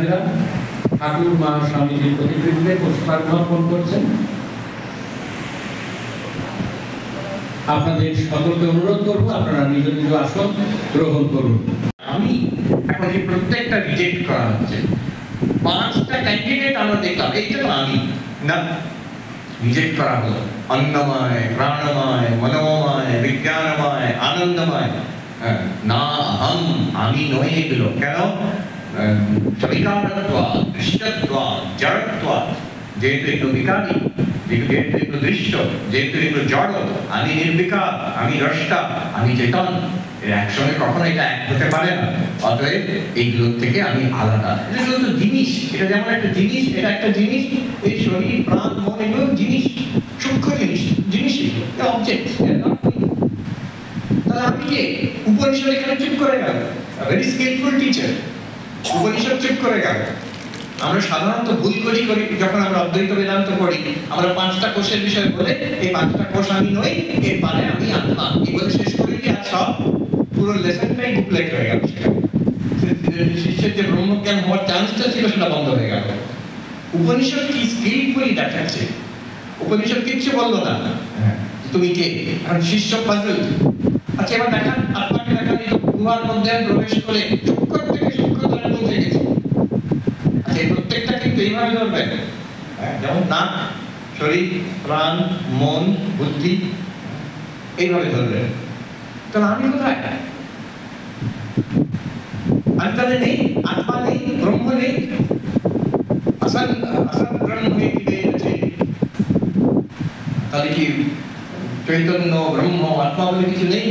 ভাইরা ঠাকুর মা স্বামীজির প্রতিকৃতিতে পুষ্পার্ঘ্য অর্পণ করছেন। আপনাদের সকলকে অনুরোধ করবো আপনারা নিজ নিজ আসন গ্রহণ করুন। আমি এখন যে প্রত্যেকটা রিজেক্ট করা হচ্ছে, 5টা ক্যান্ডিডেট আমরা দেখলাম, এইটা তো আমি না, রিজেক্ট করা হলো। অন্নময়, প্রাণময়, মনোময়, বিজ্ঞানময়, আনন্দময়, না আহম, আমি নই এগুলো। কেন? সবিকারত্ব, দৃশ্যত্ব, জড়ত্ব, যেহেতু এগুলো বিকারী, যেহেতু এগুলো দৃশ্য, যেহেতু এগুলো জড়, আমি নির্বিকার, আমি দ্রষ্টা, আমি চেতন, এর একসঙ্গে কখনো এটা এক হতে পারে না। অতএব এইগুলোর থেকে আমি আলাদা। এগুলো তো জিনিস, এটা যেমন একটা জিনিস, এটা একটা জিনিস, এই শরীর, প্রাণ, মন, এগুলো জিনিস, সূক্ষ্ম জিনিস, জিনিসই অবজেক্ট। তাহলে আমি কে? উপনিষদ এখানে চুপ করে গেল, ভেরি স্কিলফুল টিচার। উপনিষদ চুপ করে গেল। আমরা সাধারণত ভুল করি যখন আমরা অদ্বৈত বেদান্ত পড়ি, আমরা 5টা কোষের বিষয় বলে এই 5টা কোষ আমি নই, এর মানে আমি আত্মা, এই বলে শেষ করে দিই। আর সব পুরো লেসনটাই বুকলেট হয়ে গেল। শিষ্যের যে ব্রহ্মজ্ঞান হওয়ার চান্সটা ছিল সেটা বন্ধ হয়ে গেল। উপনিষদ কি স্কিলফুলি দেখাচ্ছে। উপনিষদ কিচ্ছু বললো না তুমি কে, কারণ শিষ্য পাজল। আচ্ছা এবার দেখান, আত্মাকে দেখান, এই গুহার মধ্যে প্রবেশ করে সূক্ষ্ম থেকে সূক্ষ্মতরে পৌঁছে গেছে। আচ্ছা এই প্রত্যেকটা কিন্তু এইভাবে ধরবেন, যেমন নাক, শরীর, প্রাণ, মন, বুদ্ধি, এইভাবে ধরবেন। তাহলে আমি কোথায়? আমি তাহলে নেই, আত্মা নেই, ব্রহ্ম নেই, আসল ব্রহ্ম আছে। তাহলে কি চৈতন্য, ব্রহ্ম, আত্মা বলে কিছু নেই?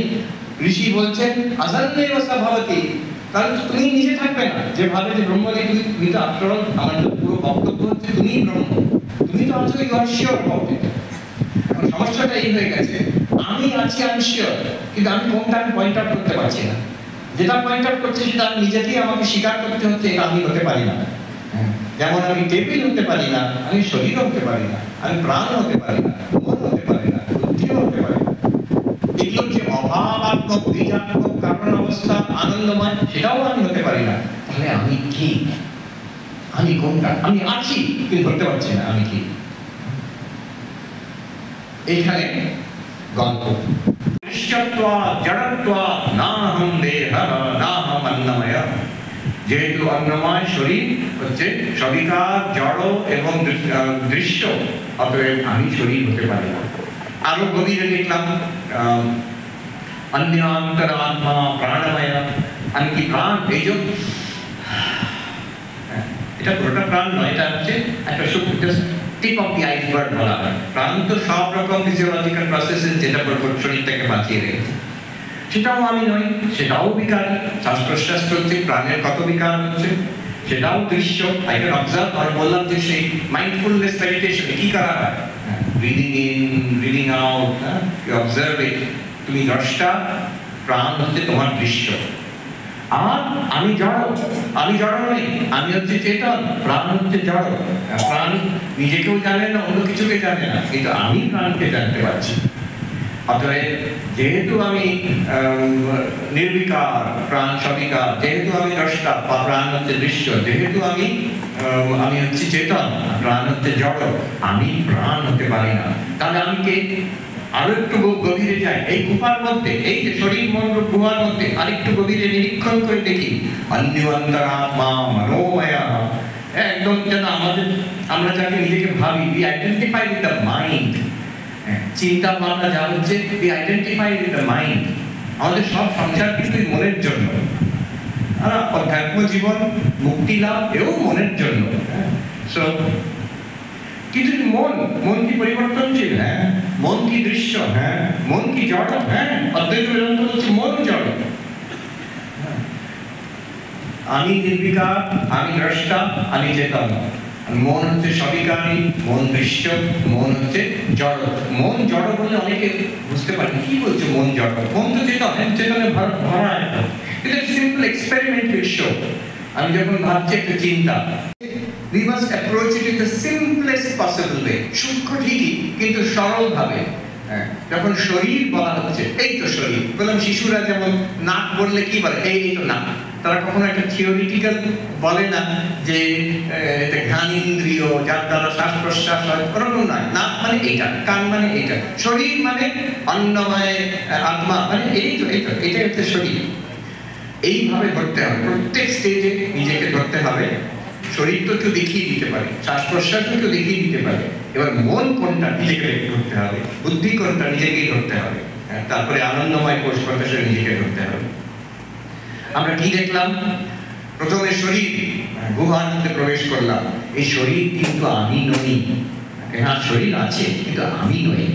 ঋষি বলছেন আসন্নেব সভবতি। তাহলে তুমি নিজে থাকবে না, যে ভাবে যে ব্রহ্ম নেই, তুমি তো আফটার অল, আমার তো পুরো বক্তব্য হচ্ছে তুমি ব্রহ্ম, তুমি তো আছো you are sure about it. এখন সমস্যাটা এই হয়ে গেছে, আমি আছি, আমি শিওর, কিন্তু আমি কোনটা আমি পয়েন্ট আউট করতে পারছি না। যেটা পয়েন্ট আউট করছি সেটা আমি নিজেকেই আমাকে স্বীকার করতে হচ্ছে, এটা আমি হতে পারি না। যেমন আমি টেবিল হতে পারি না, আমি শরীর হতে পারি না, আমি প্রাণ হতে পারি না, মন হতে পারি না, বুদ্ধিও হতে পারি না। এগুলো যে অভাবাত্মক, বীজাত্মক কারণ অবস্থা, আনন্দময়, সেটাও আমি হতে পারি না। তাহলে আমি কি? আমি কোনটা? আমি আছি কিন্তু ধরতে পারছি না আমি কি। এইখানে গল্প যেহেতু অন্নময় শরীর হচ্ছে সবিকার, জড় এবং দৃশ্য, অতএব আমি শরীর হতে পারি না। আরো গভীরে দেখলাম অন্যান্তরাত্মা প্রাণময়, আমি কি প্রাণ? এই যে এটা পুরোটা প্রাণ নয়, এটা হচ্ছে একটা টিপ অফ দি আইসবার্গ বলা হয়। প্রাণ তো সব রকম ফিজিওলজিক্যাল প্রসেসেস যেটা শরীরটাকে বাঁচিয়ে রেখেছে, সেটাও আমি নই, সেটাও বিকার। শ্বাস প্রশ্বাস চলছে, প্রাণের কত বিকার হচ্ছে, সেটাও দৃশ্য। I can observe. আর বললাম যে সেই মাইন্ডফুলনেস মেডিটেশন কি করা হয়, breathing in, breathing out, you observe it. তুমি দ্রষ্টা, প্রাণ হচ্ছে তোমার দৃশ্য। আর আমি জড়, আমি জড় নই, আমি হচ্ছে চেতন, প্রাণ হচ্ছে জড়। প্রাণ নিজেকেও জানে না, অন্য কিছুকে জানে না, কিন্তু আমি প্রাণকে জানতে পারছি। অতএব যেহেতু আমি নির্বিকার, প্রাণ সবিকার, যেহেতু আমি দ্রষ্টা, প্রাণ হচ্ছে দৃশ্য, যেহেতু আমি হচ্ছে চেতন, প্রাণ হচ্ছে জড়, আমি প্রাণ হতে পারি না। তাহলে আমি কে? আরো একটু গভীরে যাই, এই গুহার মধ্যে, এই যে শরীর মন গুহার মধ্যে আরেকটু গভীরে নিরীক্ষণ করে দেখি অন্যন্তরাত্মা মনোময়া। একদম যেন আমরা যাকে নিজেকে ভাবি, we identify with the mind, চিন্তা ভাবনা যা হচ্ছে we identify with the mind। আমাদের সব সংসার কিন্তু মনের জন্য, অধ্যাত্ম জীবন, মুক্তি লাভ এও মনের জন্য। কিন্তু মন কি পরিবর্তনশীল? হ্যাঁ। মন কি দৃশ্য? হ্যাঁ। মন কি জড়? হ্যাঁ। অদ্বৈত বেদান্ত বলছে মন জড়। আমি নির্বিকার, আমি দ্রষ্টা, আমি চেতন। মন হচ্ছে সবিকারী, মন দৃশ্য, মন হচ্ছে জড়। মন জড় বলে অনেকে বুঝতে পারে কি বলছে মন জড়। মন তো চেতন, চেতনে ভরা একটা। এটা সিম্পল এক্সপেরিমেন্ট উইল শো। আমি যখন ভাবছি একটা চিন্তা, we must approach it in the simplest possible way। সূক্ষ্ম ঠিকই, কিন্তু সরল ভাবে। যখন শরীর বলা হচ্ছে, এই তো শরীর। বললাম শিশুরা যেমন নাক বললে কি বলে, এই তো নাক। তারা কখনো একটা থিওরিটিক্যাল বলে না যে এটা ঘ্রাণেন্দ্রিয় যার দ্বারা শ্বাস প্রশ্বাস হয়, ওরকম নয়। নাক মানে এইটা, কান মানে এইটা, শরীর মানে অন্নময় আত্মা মানে এটাই হচ্ছে শরীর। এইভাবে ধরতে হবে, প্রত্যেক স্টেজে নিজেকে ধরতে হবে। শরীর তো কেউ দেখিয়ে দিতে পারে, শ্বাস প্রশ্বাস তো কেউ দেখিয়ে দিতে পারে, এবার মন কোনটা নিজেকে ধরতে হবে, বুদ্ধি কোনটা নিজেকেই ধরতে হবে, তারপরে আনন্দময় কোষ কোনটা সে নিজেকে ধরতে হবে। আমরা কি দেখলাম? প্রথমে শরীর, গুহার মধ্যে প্রবেশ করলাম। এই শরীর কিন্তু আমি নই। হ্যাঁ, শরীর আছে কিন্তু আমি নই।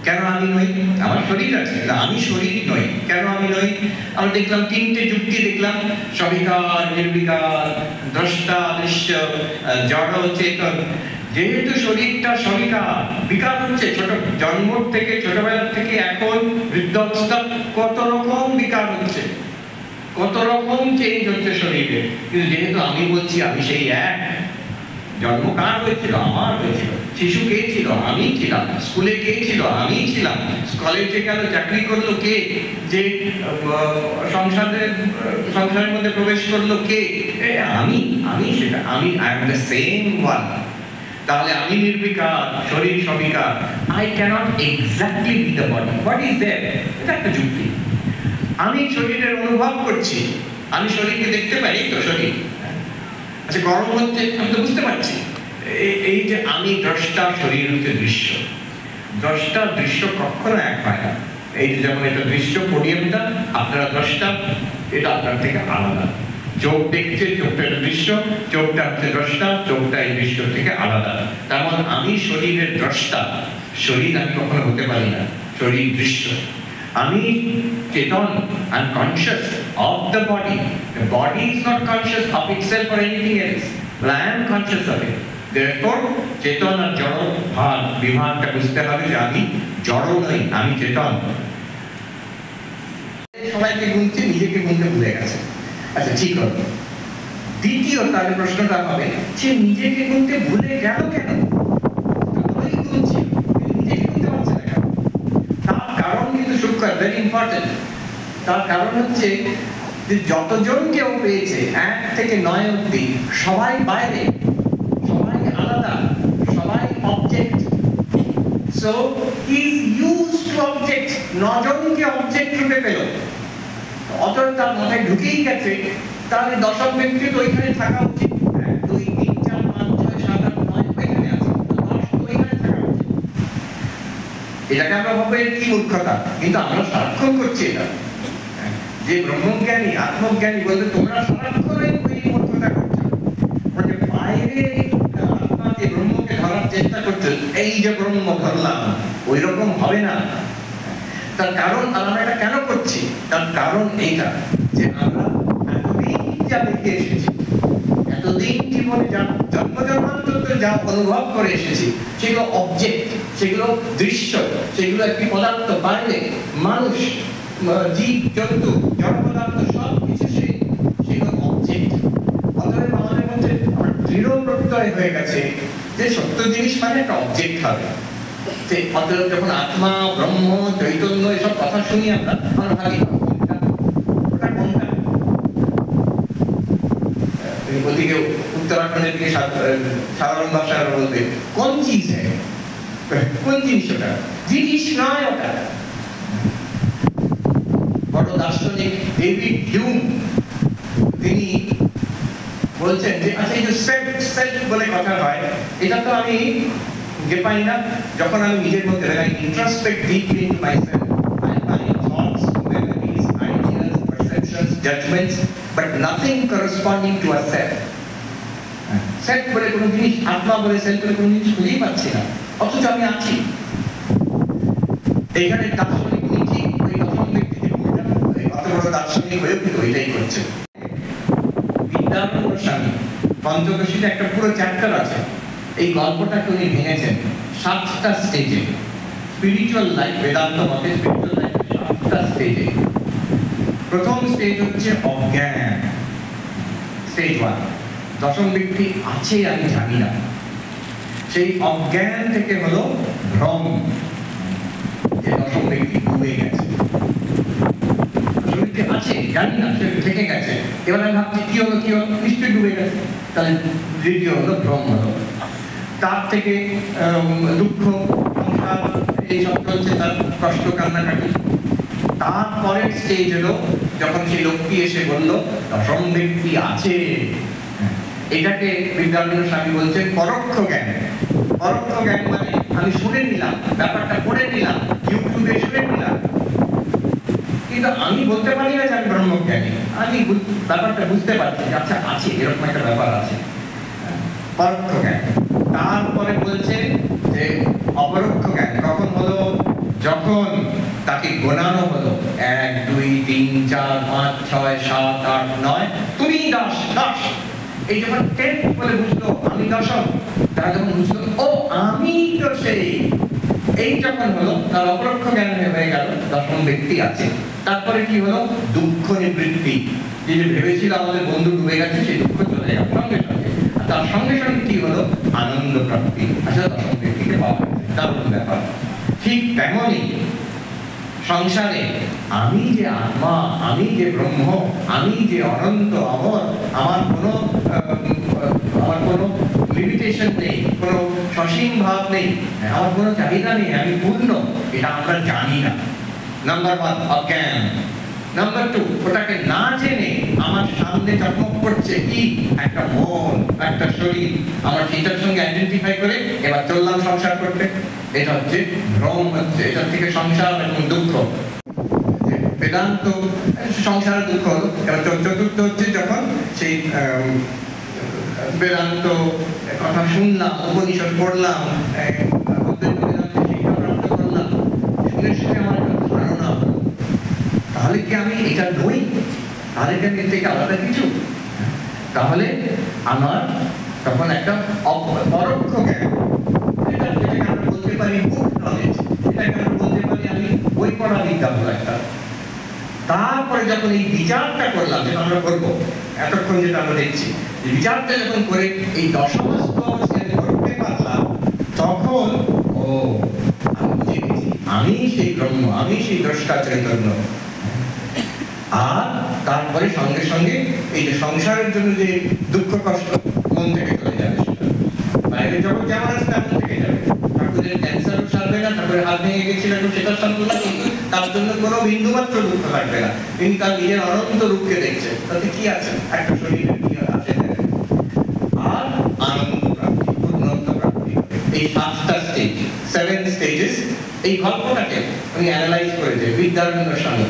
কেন আমি নই? আমার শরীর আছে, আমি শরীর নই। কেন আমি নই? আমরা দেখলাম তিনটে যুক্তি দেখলাম, সবিকার, নির্বিকার, দ্রষ্টা, দৃশ্য, জড়, চেতন। যেহেতু শরীরটা সবিকার, বিকার হচ্ছে ছোট জন্ম থেকে, ছোটবেলা থেকে এখন বৃদ্ধাবস্থা কত রকম বিকার হচ্ছে, কত রকম চেঞ্জ হচ্ছে শরীরে। কিন্তু যেহেতু আমি বলছি আমি সেই এক, জন্ম কার হয়েছিল? আমার হয়েছিল। শিশু কে ছিল? আমি ছিলাম। স্কুলে কে ছিল? আমি ছিলাম। কলেজে গেল, চাকরি করলো কে? যে সংসারের মধ্যে প্রবেশ করলো কে? আমি সেটা, আমি I am the same one. তাহলে আমি নির্বিকার, শরীর সবিকার। I cannot exactly be the body. What is that? এটা একটা যুক্তি। আমি শরীরের অনুভব করছি, আমি শরীরকে দেখতে পারি তো, শরীর আচ্ছা গরম হচ্ছে, আমি তো বুঝতে পারছি। এই যে আমি দ্রষ্টা, শরীর হচ্ছে দৃশ্য। দ্রষ্টা দৃশ্য কখনো এক হয় না। এই যে যেমন এটা দৃশ্য, পোডিয়ামটা, আপনারা দ্রষ্টা, এটা আপনার থেকে আলাদা। চোখ দেখছে, চোখটা একটা দৃশ্য, চোখটা হচ্ছে দ্রষ্টা, চোখটা এই দৃশ্য থেকে আলাদা। তেমন আমি শরীরের দ্রষ্টা, শরীর আমি কখনো হতে পারি না, শরীর দৃশ্য। আমি চেতন, I am conscious of the body. The body is not conscious of itself or anything else, but I am conscious of it. Therefore, চেতন আর জড় বিভাগটা বুঝতে হবে যে আমি জড় নই, আমি চেতন। সবাইকে গুনছে, নিজেকে গুনতে ভুলে গেছে। আচ্ছা ঠিক হবে। দ্বিতীয় তাহলে প্রশ্নটা হবে, সে নিজেকে গুনতে ভুলে গেল কেন? Very important. তার কারণ হচ্ছে যে যতজন কেউ পেয়েছে 1 থেকে 9 অবধি, সবাই বাইরে, সবাই আলাদা, সবাই object. So he is used to object. 9 জনকে অবজেক্ট রূপে পেল, অতএব তার মাথায় ঢুকেই গেছে তাহলে দশম ব্যক্তি তো ওইখানে থাকা উচিত। 1 2 3 4 5 6 7 8 9 এখানে আছে, 10 তো ওইখানে থাকা উচিত। এটাকে আমরা ভাববো কি মূর্খতা, কিন্তু আমরা সারাক্ষণ করছি এটা। যে ব্রহ্মজ্ঞানী, আত্মজ্ঞানী বলতে তোমরা সারাক্ষণ এই মূর্খতা করছো। মানে বাইরে আত্মা যে ব্রহ্মকে ধরার চেষ্টা করছে, এই যে ব্রহ্ম ধরলাম, ওই রকম হবে না। তার কারণ আমরা এটা কেন করছি? তার কারণ এইটা যে আমরা এতদিন যা দেখে এসেছি, এতদিন জীবনে যা জন্ম জন্মান্তর যা অনুভব করে এসেছি, সেগুলো অবজেক্ট, সেগুলো দৃশ্য, সেগুলো একটি পদার্থ, বাইরে মানুষ, জীব, জন্তু, জড় পদার্থ সব কিছু সেগুলো অবজেক্ট। অতএব আমাদের মধ্যে দৃঢ় প্রত্যয় হয়ে গেছে যে সত্য জিনিস মানে একটা অবজেক্ট হবে। অতএব যখন আত্মা, ব্রহ্ম, চৈতন্য এসব কথা শুনি আমরা ভাবি ওটা কোনটা? ওদিকে উত্তরাখণ্ডের দিকে সাধারণ ভাষায় বলবে কোন চিজ হ্যাঁ, কোন জিনিস ওটা? জিনিস নয় ওটা। বড় দার্শনিক ডেভিড হিউম তিনি বলছেন যে আচ্ছা এই যে সেলফ বলে কথা হয়, এটা তো আমি পাই না যখন আমি নিজের মধ্যে introspect deeply into myself. I find thoughts, memories, ideas, perceptions, judgments, but nothing corresponding to a self. Self বলে কোনো জিনিস, আত্মা বলে সেলফ বলে কোনো জিনিস খুঁজেই পাচ্ছি না, অথচ আমি আছি। এইখানে দার্শনিক নীতি ওই দশম ব্যক্তিকে অত বড় দার্শনিক হয়ে ওইটাই করছে। বিদ্যারণ্য স্বামী পঞ্চদশীতে একটা পুরো চ্যাপ্টার আছে, এই গল্পটাকে উনি ভেঙেছেন 7টা স্টেজে। স্পিরিচুয়াল লাইফ, বেদান্ত মতে স্পিরিচুয়াল লাইফ 7টা স্টেজে। প্রথম স্টেজ হচ্ছে অজ্ঞান, স্টেজ 1। দশম ব্যক্তি আছে আমি জানি না, সেই অজ্ঞান থেকে হলো ভ্রম, যে দশম ব্যক্তি ডুবে গেছে। আসলে বৃত্তি আছে জানি না, সে থেকে গেছে। এবার আমি ভাবছি কি হলো নিশ্চয়ই ডুবে গেছে। তাহলে দ্বিতীয় হলো ভ্রম হলো। তার থেকে দুঃখ, সংসার এইসব চলছে, তার কষ্ট, কান্নাকাটি। তারপরের স্টেজ হলো যখন সেই লোকটি এসে বলল দশম ব্যক্তি আছে। এটাকে বিদ্যারণ্য স্বামী বলছেন পরোক্ষ জ্ঞান। পরোক্ষ জ্ঞান মানে আমি শুনে নিলাম, ব্যাপারটা পড়ে নিলাম, ইউটিউবে শুনে নিলাম, কিন্তু আমি বলতে পারি না যে আমি ব্রহ্মজ্ঞানী। আমি ব্যাপারটা বুঝতে পারছি যে আচ্ছা আছে, এরকম একটা ব্যাপার আছে, পরোক্ষ জ্ঞান। তারপরে বলছে যে অপরোক্ষ জ্ঞান কখন হলো? যখন তাকে গোনানো হলো 1 2 3 4 5 6 7 8 9, তুমি 10। এই যখন 10 বলে বুঝলো আমি দশম, তারা যখন বুঝলো ও আমি তো সেই, এই যখন হলো তার অপরোক্ষ জ্ঞান হয়ে গেল দশম ব্যক্তি আছে। তারপরে কি হলো? দুঃখ নিবৃত্তি। যে ভেবেছিল আমাদের বন্ধু ডুবে গেছে, সেই দুঃখ চলে গেল সঙ্গে সঙ্গে। আর তার সঙ্গে সঙ্গে কি হলো? আনন্দ প্রাপ্তি। আসলে দশম ব্যক্তিকে পাওয়া গেছে, দারুণ ব্যাপার। ঠিক তেমনই সংসারে আমি যে আত্মা, আমি যে ব্রহ্ম, আমি যে অনন্ত অমর, আমার কোনো লিমিটেশন নেই, কোনো সসীম ভাব নেই, আমার কোনো চাহিদা নেই, আমি পূর্ণ, এটা আমরা জানি না। নাম্বার 1 অজ্ঞান। নাম্বার 2 ওটাকে না জেনে আমার সামনে চকমক করছে কি একটা মন, একটা শরীর, আমার সেটার সঙ্গে আইডেন্টিফাই করে এবার চললাম সংসার করতে। এটা হচ্ছে ভ্রম, হচ্ছে এটা থেকে সংসার এবং দুঃখ। বেদান্ত সংসার দুঃখ হলো। এবার চতুর্থ হচ্ছে যখন সেই বেদান্ত কথা শুনলাম, উপনিষদ পড়লাম, শিক্ষাপ্রাপ্ত করলাম, শুনে আমার একটা ধারণা হলো তাহলে কি আমি এটা নই? তাহলে কি আমি এর থেকে আলাদা কিছু? তাহলে আমার তখন একটা পরোক্ষ জ্ঞান, যেটাকে আমরা বলতে পারি বুক নলেজ, এটাকে আমরা বলতে পারি আমি বই পড়া বিদ্যা হলো একটা। তারপরে যখন এই বিচারটা করলাম, যেটা আমরা করবো এতক্ষণ, যেটা আমরা দেখছি, বিচারটা যখন করে এই দশম স্তরে করতে পারলাম, তখন ও আমি বুঝে গেছি আমি সেই ব্রহ্ম, আমি সেই দ্রষ্টা চৈতন্য। আর তারপরে সঙ্গে সঙ্গে এই যে সংসারের জন্য যে দুঃখ কষ্ট মন থেকে চলে যাবে, সেটা বাইরে জগৎ যেমন আছে তেমন থেকে যাবে। ঠাকুরের ক্যান্সারও সারবে না, ঠাকুরের হাত ভেঙে গেছিল সেটা সারবে না, কিন্তু তার জন্য কোনো বিন্দু মাত্র দুঃখ লাগবে না। তিনি তার নিজের অনন্ত রূপকে দেখছে, তাতে কি আছে? একটা শরীরের কি আছে? আর আনন্দ প্রাপ্তি, পূর্ণত্ব প্রাপ্তি। এই 7টা স্টেজ, 7 স্টেজেস, এই গল্পটাকে উনি অ্যানালাইজ করেছে বিদ্যারণ্য স্বামী।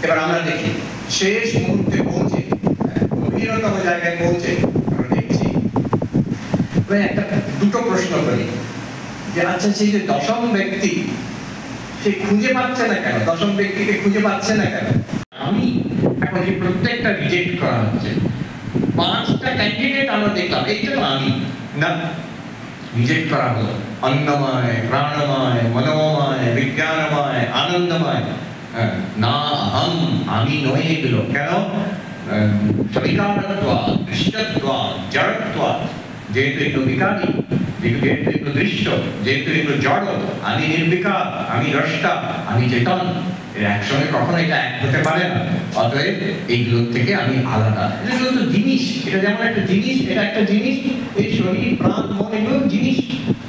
এবার আমরা দেখি শেষ মুহূর্তে পৌঁছে, গভীরতম জায়গায় পৌঁছে আমরা দেখছি একটা দুটো প্রশ্ন করি যে আচ্ছা সেই যে দশম ব্যক্তি, সে খুঁজে পাচ্ছে না কেন? দশম ব্যক্তিকে খুঁজে পাচ্ছে না কেন? আমি এখন যে প্রত্যেকটা রিজেক্ট করা হচ্ছে, 5টা ক্যান্ডিডেট আমরা দেখলাম, এইটা তো আমি না, রিজেক্ট করা হলো অন্নময়, প্রাণময়, মনোময়, বিজ্ঞানময়, আনন্দময়। না আহম, আমি নই এগুলো। কেন? বিকারত্বা, দৃশ্যত্বা, জড়ত্বা। যেহেতু এগুলো বিকারী, যেহেতু এগুলো দৃশ্য, যেহেতু এগুলো জড়, আমি নির্বিকার, আমি দ্রষ্টা, আমি চেতন, এর একসঙ্গে কখনো এটা এক হতে পারে না। অতএব এইগুলোর থেকে আমি আলাদা। এগুলো তো জিনিস, এটা যেমন একটা জিনিস, এটা একটা জিনিস, এই শরীর, প্রাণ, মন, এগুলো জিনিস,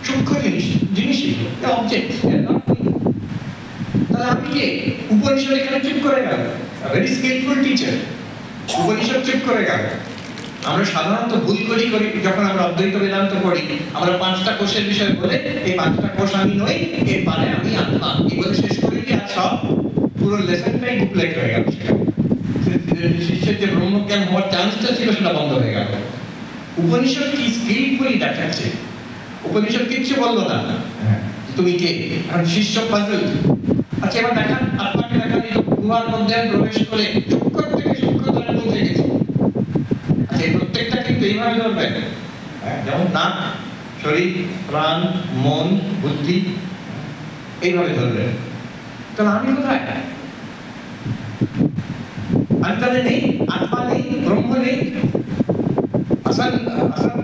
সূক্ষ্ম জিনিস, জিনিসই অবজেক্ট। তাহলে আমি কে? উপনিষদ এখানে চুপ করে গেল, ভেরি স্কিলফুল টিচার। উপনিষদ চুপ করে গেল। আমরা সাধারণত ভুল করি যখন আমরা অদ্বৈত বেদান্ত পড়ি, আমরা 5টা কোষের বিষয় বলে এই 5টা কোষ আমি নই, এরপরে আমি আত্মা, এই বলে শেষ করে দিই, আর সব পুরো লেসনটাই বুকলেট হয়ে গেল। শিষ্যের যে ব্রহ্মজ্ঞান হওয়ার চান্সটা ছিল সেটা বন্ধ হয়ে গেল। উপনিষদ কি স্কিলফুলি দেখাচ্ছে, উপনিষদ কিচ্ছু বললো না তুমি কে। আর শিষ্য পাজল, আচ্ছা এবার দেখান, আত্মাকে দেখান, এই গুহার মধ্যে প্রবেশ করে সূক্ষ্ম থেকে সূক্ষ্মতরে পৌঁছে গেছে। আচ্ছা এই প্রত্যেকটা কিন্তু এইভাবে ধরবেন, যেমন নাক, শরীর, প্রাণ, মন, বুদ্ধি, এইভাবে ধরবেন। তাহলে আমি কোথায়? আমি তাহলে নেই, আত্মা নেই, ব্রহ্ম নেই, আসল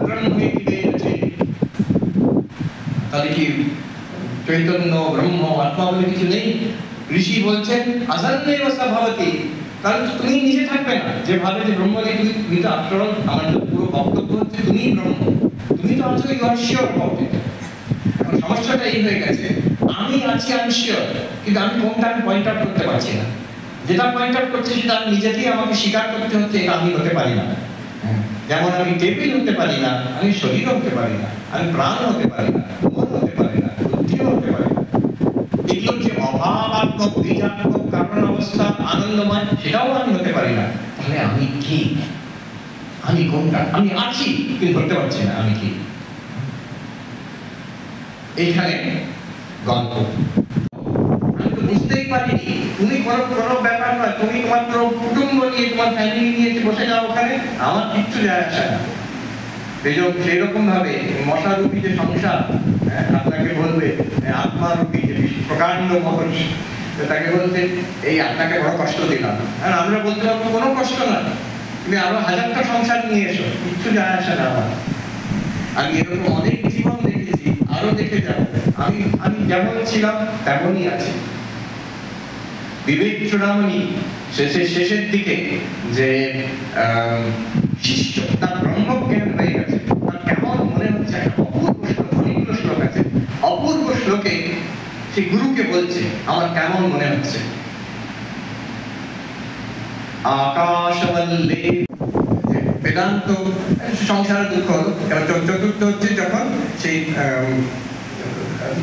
ব্রহ্ম হয়ে কি আছে? তাহলে কি চৈতন্য, ব্রহ্ম, আত্মা বলে কিছু নেই? ঋষি বলছেন আসন্নেব সভবতি, তাহলে তো তুমি নিজে থাকবে না, যেভাবে যে ব্রহ্মকে তুমি তো আফটার অল আমার তো পুরো বক্তব্য হচ্ছে তুমিই ব্রহ্ম, তুমি তো আছো you are sure about it. সমস্যাটা এই হয়ে গেছে, আমি আছি আমি শিওর, কিন্তু আমি কোনটা আমি পয়েন্ট আউট করতে পারছি না। যেটা পয়েন্ট আউট করছি সেটা আমি নিজেকেই আমাকে স্বীকার করতে হচ্ছে, এটা আমি হতে পারি না। যেমন আমি টেবিল হতে পারি না, আমি শরীর হতে পারি না, আমি প্রাণ হতে পারি না, মন হতে পারি না, বুদ্ধিও হতে পারি না। এগুলো যে অভাবাত্মক বীজাত্মক কারণ অবস্থা আনন্দময়, সেটাও আমি হতে পারি না। তাহলে আমি কি? আমি কোনটা? আমি আছি কিন্তু ধরতে পারছি না আমি কি। এইখানে গল্প আমি তো বুঝতেই পারিনি। তুমি কোনো ব্যাপার নয়, তুমি তোমার কুটুম্ব নিয়ে তোমার ফ্যামিলি নিয়ে বসে যাও ওখানে, আমার কিচ্ছু যায় আসে না। সেই রকম ভাবে মশারূপী যে সংসার আপনাকে বলবে, আত্মারূপী যে প্রকাণ্ড মহর্ষি, তাকে বলতে এই আপনাকে বড় কষ্ট দিলাম, আর আমরা বলতে পারবো কোনো কষ্ট না, তুমি আরো হাজারটা সংসার নিয়ে এসো, কিচ্ছু যায় আসে না আমার। আমি এরকম অনেক জীবন দেখেছি, আরো দেখে যাবো। আমি যেমন ছিলাম তেমনই আছি। বিবেক চূড়ামণি শেষের দিকে যে শিষ্য তার ব্রহ্মজ্ঞান হয়ে গেছে, তার কেমন মনে হচ্ছে, অপূর্ব শ্লোক, অনেকগুলো শ্লোক আছে, অপূর্ব শ্লোকে সে গুরুকে বলছে আমার কেমন মনে হচ্ছে। আকাশবল্লে বেদান্ত সংসারের দুঃখ হলো। এবার চতুর্থ হচ্ছে যখন সেই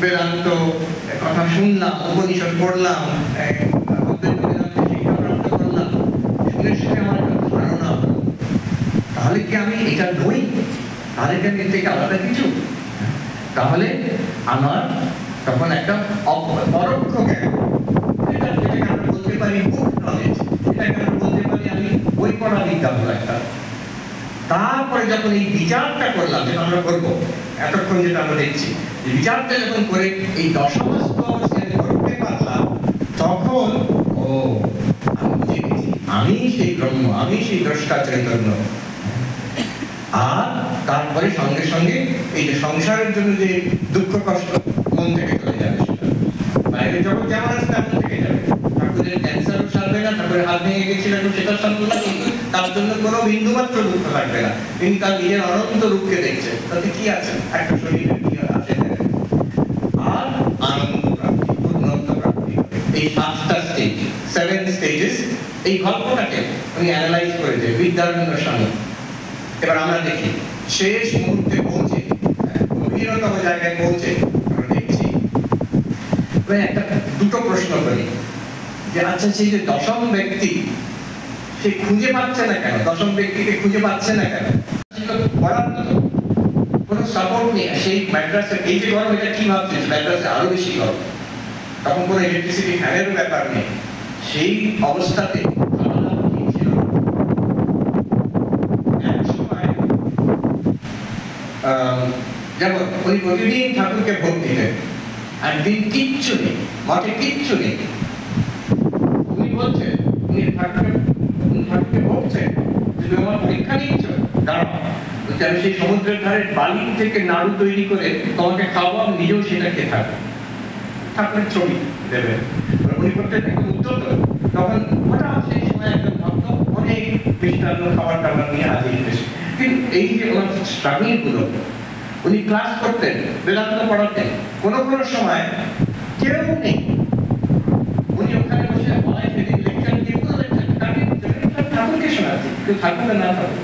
বেদান্ত কথা শুনলাম, উপনিষদ পড়লাম, শিক্ষা প্রাপ্ত করলাম, শুনে শুনে আমার একটা ধারণা হলো, তাহলে কি আমি এটা নই? তাহলে কি আমি এর থেকে আলাদা কিছু? তাহলে আমার তখন একটা পরোক্ষ জ্ঞান, যেটাকে আমরা বলতে পারি বুক নলেজ, এটাকে আমরা বলতে পারি আমি বই পড়া বিদ্যা হলো একটা। তারপরে যখন এই বিচারটা করলাম, যেটা আমরা করবো এতক্ষণ, যেটা আমরা দেখছি, বিচারটা যখন করে এই দশমস্ত অবস্থায় করতে পারলাম, তখন ও আমি বুঝে গেছি আমি সেই ব্রহ্ম, আমি সেই দ্রষ্টা চৈতন্য। আর তারপরে সঙ্গে সঙ্গে এই যে সংসারের জন্য যে দুঃখ কষ্ট মন থেকে চলে যাবে, সেটা বাইরে জগৎ যেমন আছে তেমন থেকে যাবে। ঠাকুরের ক্যান্সারও সারবে না, ঠাকুরের হাত ভেঙে গেছিল সেটা সারবে না, কিন্তু তার জন্য কোনো বিন্দু মাত্র দুঃখ লাগবে না। তিনি তার নিজের অনন্ত রূপকে দেখছেন, তাতে কি আছে, একটা শরীরের কি আছে। আর আনন্দ প্রাপ্তি, পূর্ণত্ব প্রাপ্তি, এই 7টা স্টেজ, 7 স্টেজেস, এই গল্পটাকে উনি অ্যানালাইজ করেছে বিদ্যারণ্য স্বামী। এবার আমরা দেখি শেষ মুহূর্তে পৌঁছে, গভীরতম জায়গায় পৌঁছে আমরা দেখছি একটা দুটো প্রশ্ন করি যে আচ্ছা, সেই যে দশম ব্যক্তি, সে খুঁজে পাচ্ছে না কেন? দশম ব্যক্তিকে খুঁজে পাচ্ছে না কেন? পড়ার তো কোনো সাপোর্ট নেই। সেই ম্যাড্রাসে এই যে গরম, এটা কি ভাবছিস, ম্যাড্রাসে আরো বেশি গরম, তখন কোনো ইলেকট্রিসিটি ফ্যানেরও ব্যাপার নেই। সেই অবস্থাতে যেমন উনি প্রতিদিন ঠাকুরকে ভোগ দিতেন, একদিন কিচ্ছু নেই, মঠে কিচ্ছু নেই। উনি বলছেন, উনি ঠাকুরকে ভোগছেন, তুমি আমার পরীক্ষা নিচ্ছ, দাঁড়াও, আমি সেই সমুদ্রের ধারে বালি থেকে নাড়ু তৈরি করে তোমাকে খাওয়াবো, আমি নিজেও সেটা খেয়ে থাকবো। ঠাকুরের ছবি দেবেন, উনি করতেন একটু উদ্যত। তখন হঠাৎ সেই সময় একজন ভক্ত অনেক মিষ্টান্ন খাবার টাবার নিয়ে হাজির এসেছে। কিন্তু এই যে ওনার স্ট্রাগল গুলো, উনি ক্লাস করতেন, বেদান্ত পড়াতেন, কোনো কোনো সময় কেউ নেই, উনি ওখানে বসে অনেক লেকচার দিয়ে ঠাকুরকে শোনাচ্ছে, কেউ ঠাকুরকে না থাকে।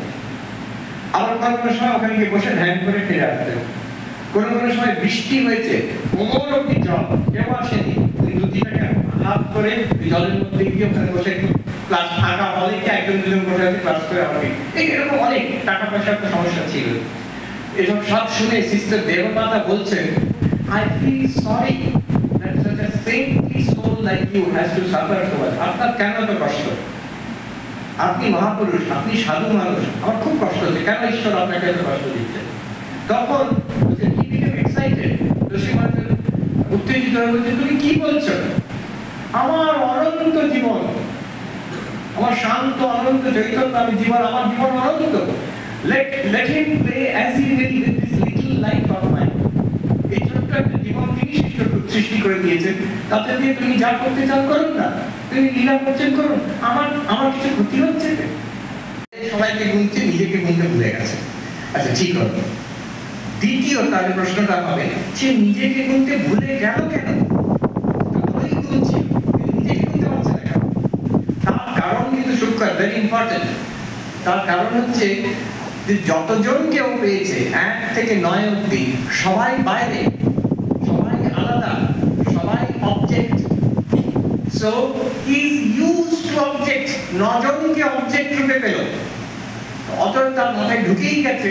আবার কোনো কোনো সময় ওখানে গিয়ে বসে ধ্যান করে ফিরে আসতেন। কোনো কোনো সময় বৃষ্টি হয়েছে, কোমর অব্দি জল, কেউ আসেনি, উনি দুদিটাকে হাত করে জলের মধ্যে গিয়ে ওখানে বসে একটু ক্লাস ফাঁকা হলে কি একজন দুজন বসে আছে ক্লাস করে আমাকে, এরকম অনেক টাকা পয়সার একটা সমস্যা ছিল। এসব সব শুনে সিস্টার দেবমাতা বলছেন, I feel sorry that such a saintly soul like you has to suffer so much. আপনার কেন এত কষ্ট? আপনি মহাপুরুষ, আপনি সাধু মানুষ, আমার খুব কষ্ট হচ্ছে, কেন ঈশ্বর আপনাকে এত কষ্ট দিচ্ছে? তখন he became excited, উত্তেজিত হয়ে বলছে, তুমি কি বলছো? আমার অনন্ত জীবন, আমার শান্ত অনন্ত চৈতন্য আমি জীবন, আমার জীবন অনন্ত। Let him play as he will with this little life of mine. এই ছোট্ট একটা জীবন তিনি সৃষ্টি করে দিয়েছেন, তাতে দিয়ে তুমি যা করতে চান করুন না, তিনি লীলা করছেন করুন, আমার কিছু ক্ষতি হচ্ছে, সবাইকে গুনছে, নিজেকে গুনতে ভুলে গেছে। আচ্ছা ঠিক হবে। দ্বিতীয় তাহলে প্রশ্নটা হবে, সে নিজেকে গুনতে ভুলে গেল কেন? ওই গুনছে, নিজেকে গুনতে পারছে না কেন? তার কারণ কিন্তু সূক্ষ্ম, ভেরি ইম্পর্টেন্ট। তার কারণ হচ্ছে যে যতজন কেউ পেয়েছে 1 থেকে 9 অবধি, সবাই বাইরে, সবাই আলাদা, সবাই object. So he is used to object, 9 জনকে অবজেক্ট রূপে পেল। অতএব তার মাথায় ঢুকেই গেছে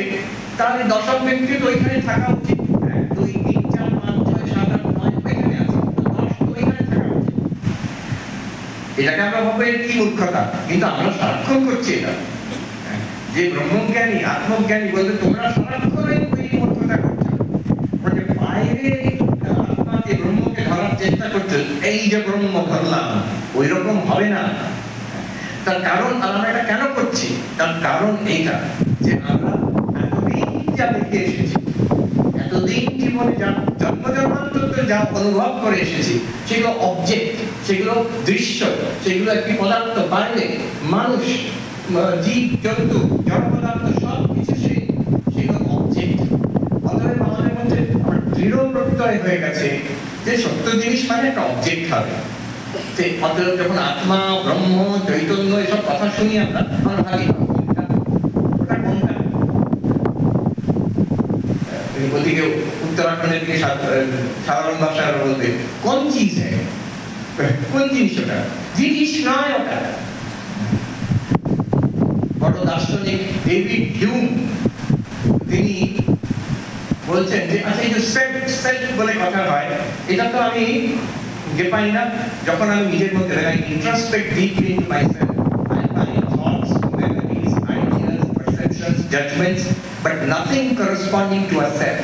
তাহলে দশম ব্যক্তি তো ওইখানে থাকা উচিত। 1 2 3 4 5 6 7 8 9 ওইখানে আছে, 10 তো ওইখানে থাকা উচিত। এটাকে আমরা ভাববো কি মূর্খতা, কিন্তু আমরা সারাক্ষণ করছি এটা। যে ব্রহ্মজ্ঞানী আত্মজ্ঞানী বলতে তোমরা সারাক্ষণ ওই মূর্খতা করছো, মানে বাইরে আত্মা যে ব্রহ্মকে ধরার চেষ্টা করছো, এই যে ব্রহ্ম ধরলাম, ওই রকম হবে না। তার কারণ আমরা এটা কেন করছি? তার কারণ এইটা যে আমরা এতদিন যা দেখে এসেছি, এতদিন জীবনে যা জন্ম জন্মান্তর যা অনুভব করে এসেছি, সেগুলো অবজেক্ট, সেগুলো দৃশ্য, সেগুলো একটি পদার্থ, বাইরে মানুষ, জীব জন্তু, জড় পদার্থ সব কিছু সেগুলো অবজেক্ট। অতএব আমাদের মধ্যে আমার দৃঢ় প্রত্যয় হয়ে গেছে যে সত্য জিনিস মানে একটা অবজেক্ট হবে। অতএব যখন আত্মা, ব্রহ্ম, চৈতন্য এসব কথা শুনি আমরা ভাবি ওটা কোনটা? ওদিকে উত্তরাখণ্ডের দিকে সাধারণ ভাষায় বলতে কোন চিজ, কোন জিনিস ওটা? জিনিস নয় ওটা। বড় দার্শনিক ডেভিড হিউম তিনি বলছেন যে আচ্ছা এই যে সেলফ বলে কথা হয়, এটা তো আমি যে পাই না যখন আমি নিজের মধ্যে introspect deeply into myself, I find thoughts, memories, ideas, perceptions, judgments, but nothing corresponding to a self.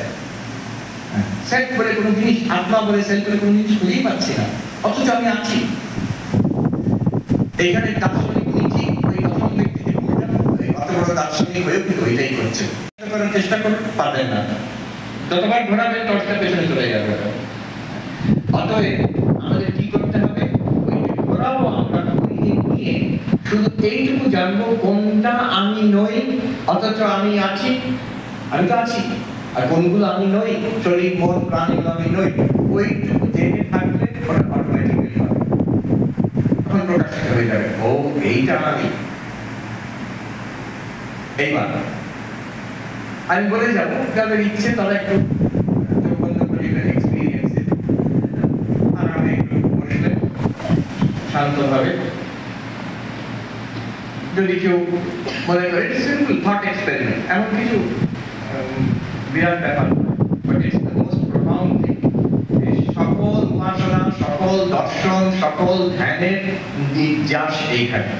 Self বলে কোনো জিনিস, আত্মা বলে self বলে কোনো জিনিস খুঁজেই পাচ্ছি না, অথচ আমি আছি। এইখানে দার্শনিক নীতি ওই দশম ব্যক্তি যে অত বড় দার্শনিক হয়েও কিন্তু ওইটাই করছে, করার চেষ্টা করতে পারবেন না। যতবার ঘোরাবেন টর্চটা পেছনে চলে যাবে। অতএব আমাদের কি করতে হবে? ওই যে ঘোরাবো আমরা ঘুরিয়ে নিয়ে শুধু এইটুকু জানবো কোনটা আমি নই অথচ আমি আছি, আমি তো আছি, আর কোনগুলো আমি নই, শরীর মন প্রাণ এগুলো আমি নই, ওইটুকু জেনে থাকলে ওটা অটোমেটিক্যালি হবে, তখন প্রকাশিত হয়ে যাবে ও এইটা আমি। এইবার আমি বলে যাবো যাদের ইচ্ছে তারা একটু শান্তভাবে, যদি কেউ মনে করে সিম্পল থট এক্সপেরিমেন্ট, এমন কিছু বিরাট ব্যাপার, but it's the most profound thing. সকল উপাসনা, সকল দর্শন, সকল ধ্যানের নির্যাস এইখানে।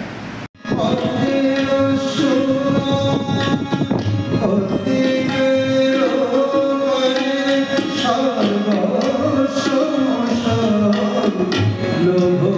Love